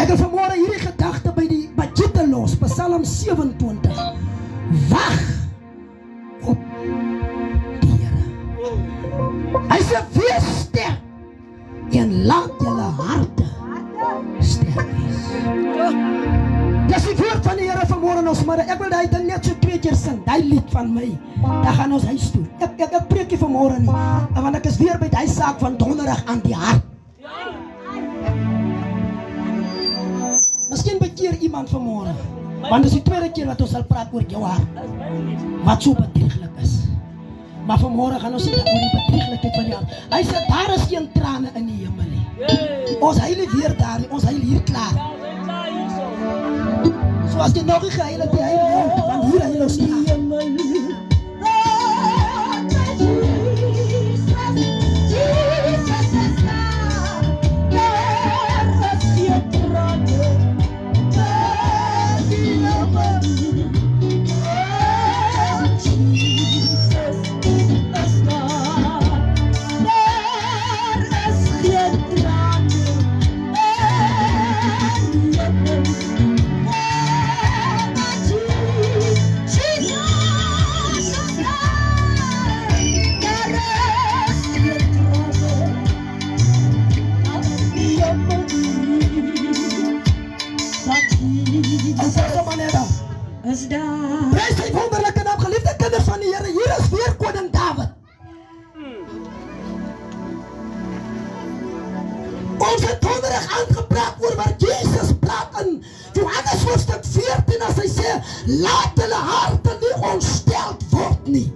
Ek wil vanmôre hierdie gedagte by die budgete los, Psalm 27. Wag op die Here. Hy sê, wees sterk en laat julle harte sterk wees. Dis die woord van die Here vanmôre in ons midde. Ek wil daai ding net so 2 keer sing, daai lied van my. Dan gaan ons huis toe. Ek preek nie vanmôre nie, want ek is weer by die saak van donderdag aan die hart. Miskien bekeer iemand vanmôre, want dis die tweede keer wat ons sal praat oor jou hart, wat so bedrieglik is. Maar vanmôre gaan ons nie oor die bedrieglikheid van die hart. Hy sê, daar is geen trane in die hemel nie. Ons huil weer daar nie, ons huil hier klaar. So as jy nog nie gehuil het, jy huil, want hier huil ons klaar. Prijs sy wonderlijke naam, geliefde kinders van die Here, hier is weer koning David. Ons het donderdag aangepraat oor waar Jesus praat in Johannes hoofstuk 14 as hy sê, laat hulle harte nie ontsteld word nie.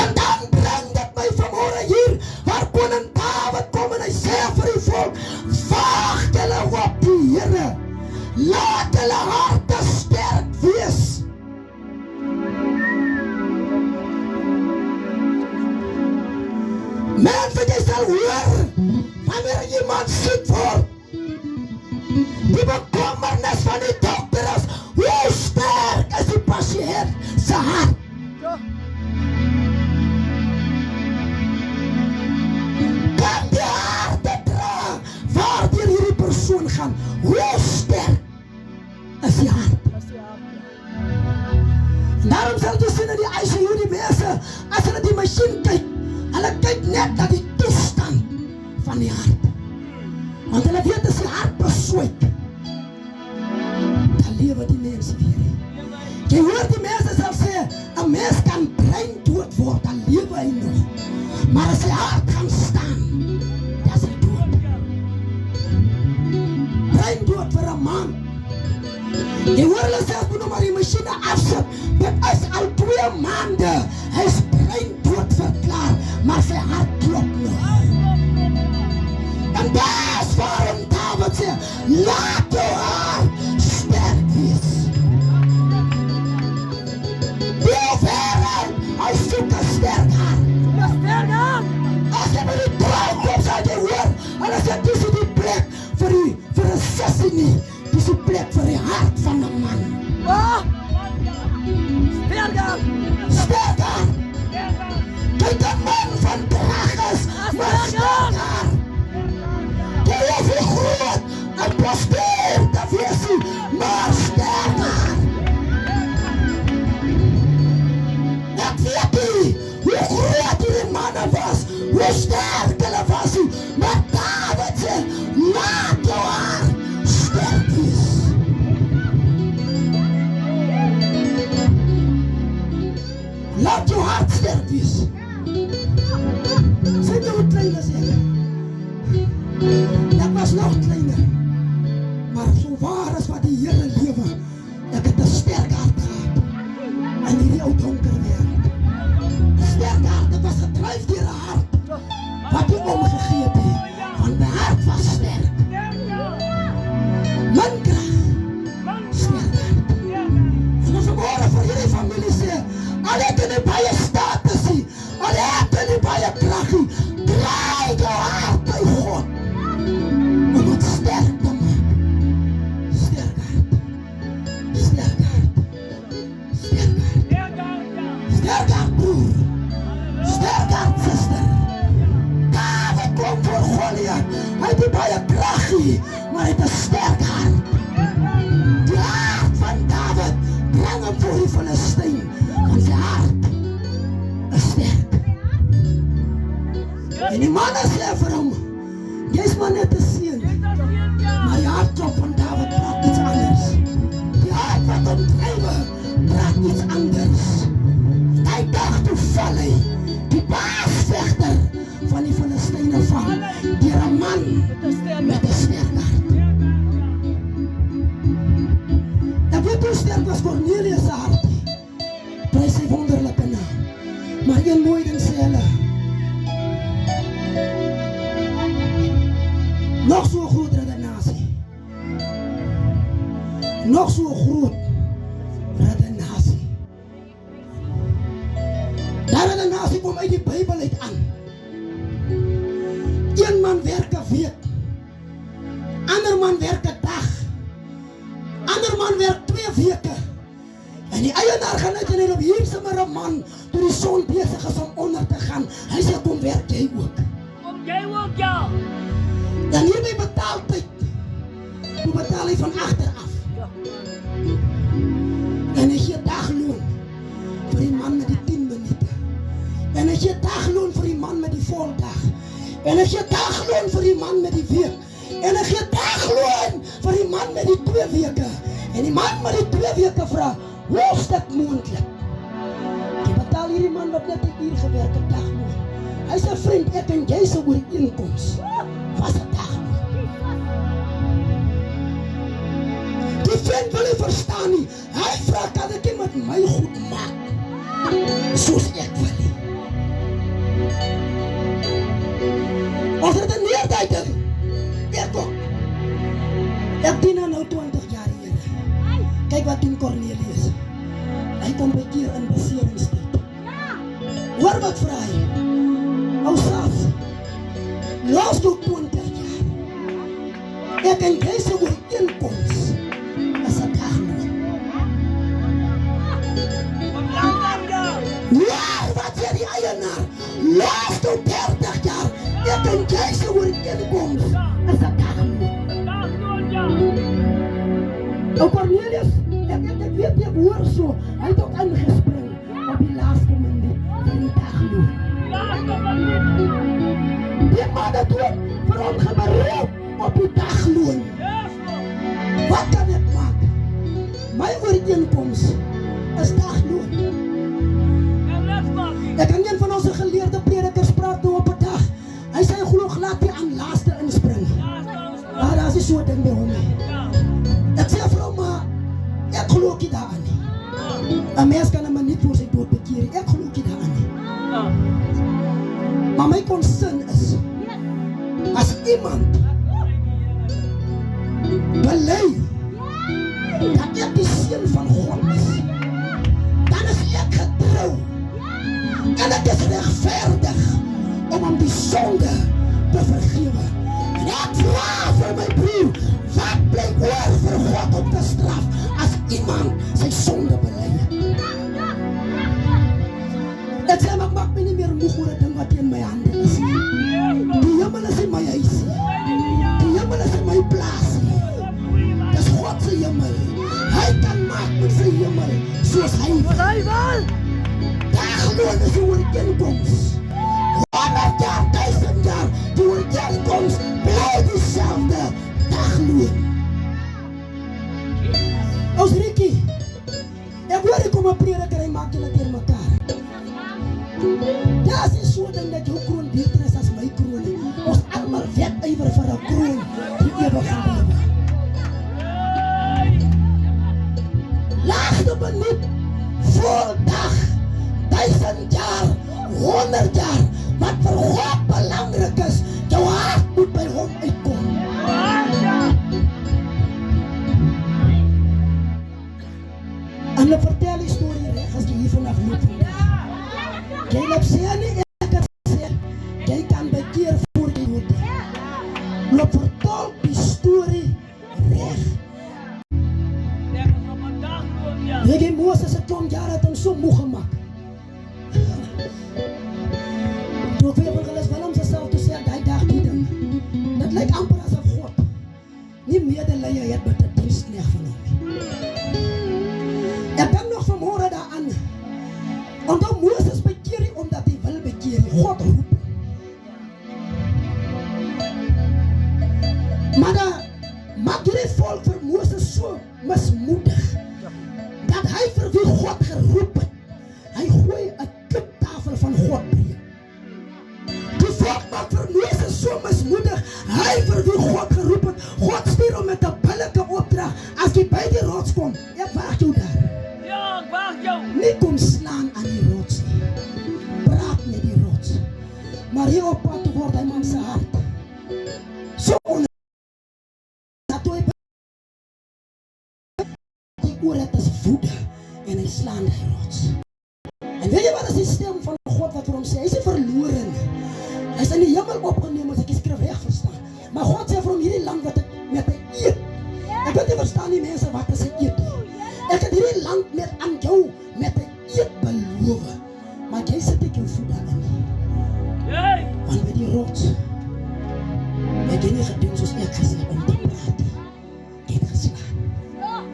En dan bring dit my vanmôre hier, waar koning David kom en hy sê vir die volk, wag julle op die Here, laat hulle harte sterk wees. Mense, jy sal hoor, wanneer iemand siek word, die bekommernis van die dokter is, hoe sterk is die pasiënt se hart? Kan die harte dra, waardeur hierdie persoon gaan, hoe sterk is die hart? Daarom sal jy sien in die ICU die mense, as hulle die masjien kyk, hulle kyk net na die toestand van die hart. Want hulle weet as die hart beswyk, dan lewe die mense weer nie. Jy hoor die mense sal sê, 'n mens kan breindood word, dan lewe hy nog. Maar as die hart gaan staan, dan is hy dood. Breindood vir 'n man. Jy hoor hulle self moet nou maar die masjiene afsit. Dit is al 2 maande. Hy is breindood verklaar, maar sy hart klop nog. En dis waarom David sê, laat jou hart sterk wees. Die wêreld, hy soek 'n sterk hart. As jy by die trouw kom, sal jy hoor, en as jy dis die plek vir 'n sissie nie, dis die plek vir die hart van 'n man. Sterker! Kyk, 'n man van drag is, maar sterker! Jy is nie groot en prospeer te wees nie, maar sterker! Ek weet nie hoe groot die manne was, hoe sterk hulle was nie, maar David sê, laat jou hart sterk wees. Laat jou hart sterk wees. Sy nou klein as ek. Ek was nog kleiner. Maar so waar as wat die Here lewe, ek het 'n sterk hart gehad. In hierdie ou donker wêreld. 'n Sterk hart, dit was gedryf deur 'n hart wat nie omgegee het nie, want my hart was sterk. Min krag, sterk hart. En ons vanmôre vir hierdie familie sê, al het jy nie baie status nie, al het jy nie baie krag nie, draai jou hart by God, om het sterk te maak. Sterk hart, sterk hart, sterk hart, sterk hart broer, sterk hart sister. David kom voor Goliath, hy het nie baie krag nie, maar hy het 'n sterk hart. mannen sê vir hom, jy's maar net 'n seun. Maar die hartklop van Dawid praat iets anders. Die hart wat hom drywe, praat iets anders. Hy dag toe val hy, die baasvegter van die Filistyne van, deur 'n man met 'n sterk hart. Ek weet hoe sterk was Kornelius se hart. Prys sy wonderlike naam. Maar een mooi ding sê hulle, nog so groot redenasie. Nog so groot redenasie. Daar redenasie kom uit die Bybel uit aan. Een man werk 'n week. Ander man werk 'n dag. Ander man werk 2 weke. En die eienaar gaan uit en hy loop hier sommer 'n man toe die son besig is om onder te gaan. Hy sê kom werk jy ook. Kom jy ook, ja. Dan hierby betaaltyd. Toe betaal hy van agter af. En hy gee dagloon vir die man met die 10 minute. En hy gee dagloon vir die man met die voldag. En hy gee dagloon vir die man met die week. En hy gee dagloon vir die man met die 2 weke. En die man met die 2 weke vra, hoe is dit moontlik? Jy betaal hierdie man wat net 'n uur gewerk het dagloon. Hy sê vriend, ek en jy se ooreenkoms was 'n dagloon. Die vriend wil nie verstaan nie. Hy vra, kan ek nie met my goed maak soos ek wil nie? As dit 'n neerduider, ek ook. Ek dien nou 20 jaar hier. Kyk wat doen Kornelius. Hy kom bekeer in beseringstyd. Hoor wat vra hy? Ou Saas, los jou 20 jaar. Ek en jy se ooreenkoms is 'n dagloon. Ja, wat sê die eienaar? Los jou 30 jaar. Ek en jy se ooreenkoms is 'n dagloon. Ou Cornelius, ek weet jy hoor so, hy het ook ingespring op die laaste minuut van die dagloon. Die man het ook vir hom geberoep op die dagloon. Wat kan ek maak? My ooreenkoms is dagloon. Ek kan een van ons geleerde predikers praat nou op 'n dag. Hy sê hy glo glad nie aan laaste inspring. Maar daar is so 'n ding by hom. Ek sê vir hom, maar ek glo ook nie daaraan nie. 'n Mens kan 'n man nie voor sy dood bekeer. Ek glo ook nie daaraan nie. Maar my concern is, as iemand bely dat ek die seun van God is, dan is ek getrou en ek is regverdig om hom die sonde te vergewe. En ek vra vir my broer, wat bly oor vir God om te straf as iemand sy sonde bely? Ek sê, maar ek maak my nie meer moeg oor 'n ding wat in my hande is nie. Die hemel is in my huis. Die hemel is in my plaas. Dis God se hemel. Hy kan maak met sy hemel soos hy wil. Dagloon is 'n ooreenkoms. 100 jaar, 1000 jaar, die ooreenkoms bly dieselfde. Dagloon. Ons Rikkie, ek hoor ek kom 'n prediker, hy maak julle teen mekaar. Ja, as jy so dink dat jou kroon beter is as my kroon, ons almal wedywer vir 'n kroon die ewige lewe. Laaste minuut, vol dag, 1000 jaar, 100 jaar, wat vir God belangrik is, jou hart moet by hom uitkom. En hulle vertel die storie reg as jy hier vanaf loop vandag. Jy loop sê nie, ek het sê, jy kan bekeer voor die dood. Loop vertel die storie reg. Weet jy, Moses het 'n jaar het hom so moeg gemaak. Toe ek weer vergelis Willem se self toe sê, hy dag die ding. Dit lyk amper asof God nie medelee het met 'n diensknegt van hom. Ek dink nog vanmôre daaraan. Onthou Moses bekeer nie omdat hy wil bekeer nie. God roep. Maar dan maak die volk vir Moses so mismoedig dat hy vir wie God geroep het, hy gooi 'n kliptafel van God breek. Die volk maak vir Moses so mismoedig, hy vir wie God geroep het, God stuur hom met 'n billike opdrag, as jy by die rots kom, ek wag jou daar. Ja, ek wag jou. Nie kom slaan aan die rots nie. Praat met die rots. Maar hier op pad word hy man se hart so on dat hy die oor het as woede en hy slaan die rots. En weet jy wat is die stem van God wat vir hom sê? Hy is verlore nie. Hy is in die hemel opgeneem as ek die skrif reg verstaan. Maar God sê vir hom hierdie land wat ek met hy eet. Ek weet nie verstaan die mense wat as hy eet nie. Ek het hierdie land met aan jou met hy eet beloof. Maar jy sit ek jou voet daarin nie. Want by die rots het jy nie gedoen soos ek gesê om te praat. Jy het geslaan.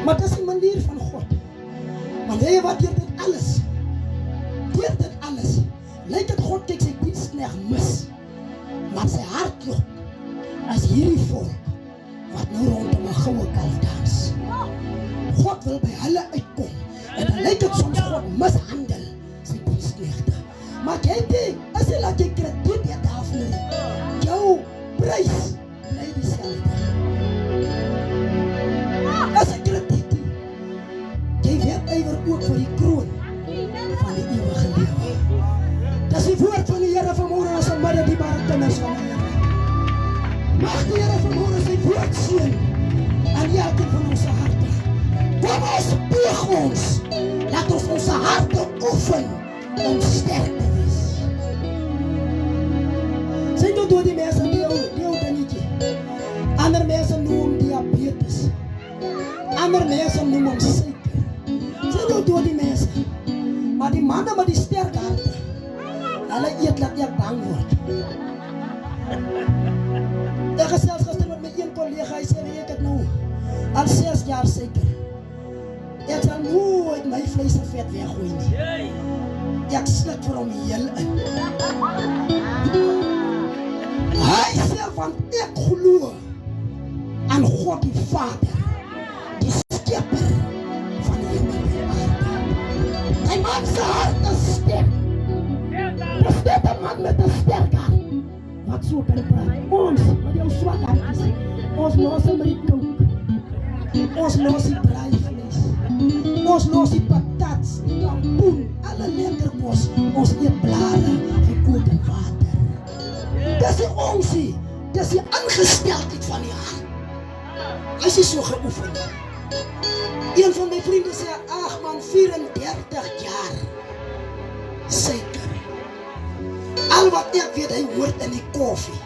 Maar dit is die manier van God. Maar weet jy wat, deur dit alles, lyk het God kyk sy diensknegt mis, maar sy hart klop as hierdie volk wat nou rondom 'n goue kalf dans. God wil by hulle uitkom, en dan lyk het soms God mishandel sy diensknegte. Maar kyk jy, as jy laat jy krediet het daarvoor, jou prys bly dieselfde. As ek krediet, jy weet ywer ook vir die kroon van die ewige lewe. Dis die woord van die Here vanmôre as 'n middag die bare kinders van die Here. Mag die Here vanmôre sy woord seën aan elkeen van ons harte. Kom ons buig ons, laat ons ons harte oefen om sterk te wees. Sê toe door die mense die ou dingetjie. Ander mense noem diabetes. Ander mense noem hom suiker. Sê toe door die mense. Maar die manne met die sterk harte, hulle eet laat ek bang word. Ek gesels gister met my een kollega, hy sê ek het nou al 6 jaar suiker. Ek sal nooit my vleis en vet weggooi nie. Ek sluk vir hom heel in. Hy sê van ek glo aan God die Vader, die skepper van die hemel en aarde. Hy man se hart is sterk. Dis net 'n man met 'n sterk hart wat so kan praat. Ons, wat jou swak hart is, ons los hom met die kook. Ons los die braaivlees. Ons los die patats, die lampoen, alle lekker kos. Ons eet blare, gekook in water. Dis die onsie, dis die ingesteldheid van die hart. Hy is so geoefen. Een van my vriende sê, ag man, 34 jaar suiker. Al wat ek weet, hy hoort in die koffie.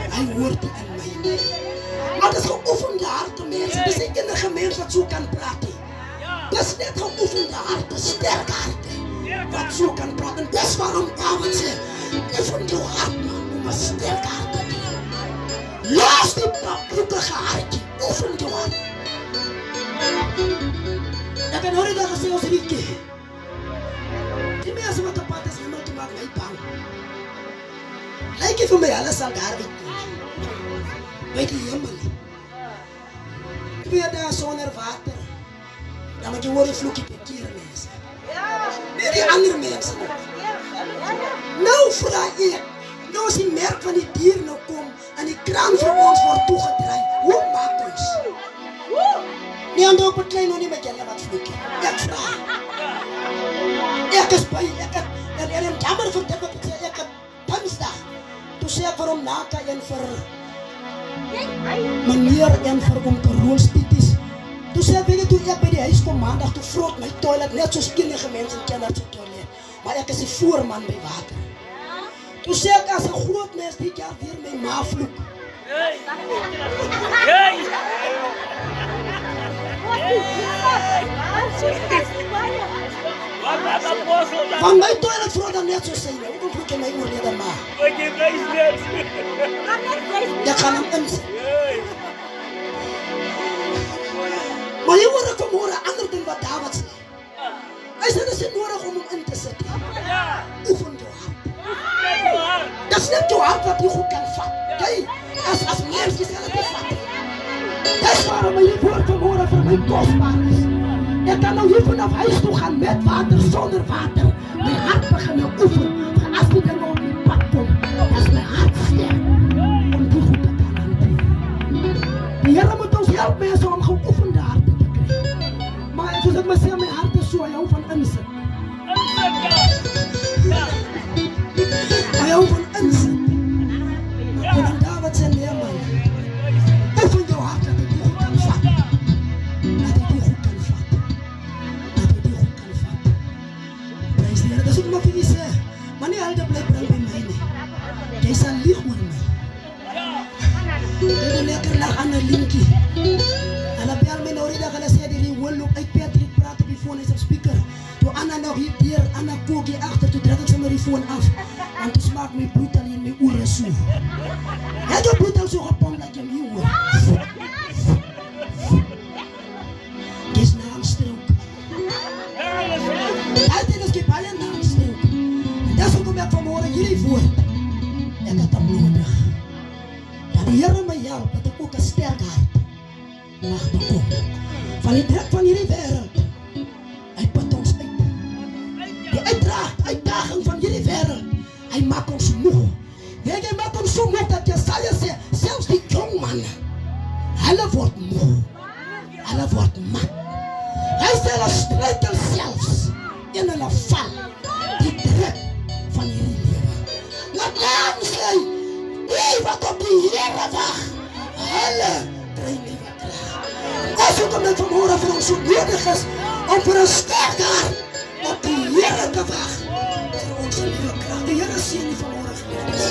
Hy hoort in my. Maar dis geoefende harte mense, dis nie enige mens wat so kan praat nie. Dis net geoefende harte, sterk harte, wat so kan praat. En dis waarom David sê, oefen jou hart man, om 'n sterk hart te hê. Los die bloedige hartjie, oefen jou hart. Ek het nou die dag gesê, ons rieke. Die mense wat op pad is, hemel toe maak my bang. Lyk jy vir my, hulle sal daar uitkom. By die hemel. 2 dae sonder water. Dan moet jy hoor die vloekie bekeer mense. Nee, die ander mense nie. Nou vraag ek, nou as die merk van die dier nou kom, en die kraan vir ons word toegedraai, hoe maak ons? Nee, en ook met klein nog nie met julle wat vloekie. Ek vraag. Ek is by, ek het jammer vir dit wat ek sê, ek het Dinsdag. Toe sê ek vir hom naka en vir meneer en vir hom karoolspities. Toe sê ek, weet jy, toe ek by die huis kom maandag, toe vrot my toilet, net soos enige mens in Kenneth se toilet. Maar ek is die voorman by water. Toe sê ek, as 'n groot mens die jaar weer my ma vloek. Van my toilet vrot dan net soos syne, hoekom vloek jy my oorlede ma? Ek gaan hem insit. Maar jy hoor ek vanmôre 'n ander ding wat David sê. Hy sê, dis nie nodig om hom in te sit. Oefen jou hart. Dis net jou hart wat jy goed kan vat. Kijk, As mens is hulle te vat. Dis waarom my woord vanmôre vir my kosbaar is. Ek kan nou hier vanaf huis toe gaan met water, sonder water. My hart begin nou oefen. As die dinge op die pad kom, is my hart sterk om die goed te kan hanteer. Die Here moet ons help mense om geoefende harte te kry. Maar soos ek my sê, my hart is so, hy hou van insit. Hy hou van insit. En dan David sê, nee man, oefen jou hart dat ek die goed kan vat. Dat ek die goed kan vat. Dat ek die goed kan vat. Prijs die Here, dis ook maar vir jy sê, maar nie altijd bly bring by my nie. Jy sal lieg oor my. Jy die lekker lag aan 'n linkie. Hulle bel my nou die dag, hulle sê die hoel loop uit Patrick praat op die phone, is op speaker. Toe Anna nog hier, Anna kook hier achter, toe druk ek sommer die phone af. Want toe smaak my bloed al in my oore so. Het jou bloed al so gepomp dat jy my hoor. Dis na aanstrook. Altyd is die baie na aanstrook. En dis hoekom ek vanmôre hierdie woord, ek het hom nodig. Dat die Here my help, dat ek ook 'n sterk hart mag bekom. Van die druk van hierdie wêreld, hy put ons uit. Die uitdaging van hierdie wêreld, hy maak ons moeg. Weet jy, maak ons so moeg dat jy sal sê, selfs die jong man, hulle word moeg. Hulle word mat. Hy sê hulle struikel selfs en hulle val. Die druk van hierdie lewe. Laat naam sê, die wat op die Here wag, hulle kry nuwe krag. Ons hoekom dit vanmôre vir ons so nodig is om vir 'n sterk hart op die Here te wag. Vir ons nuwe krag. Die Here sien nie vanmôre geliefdes.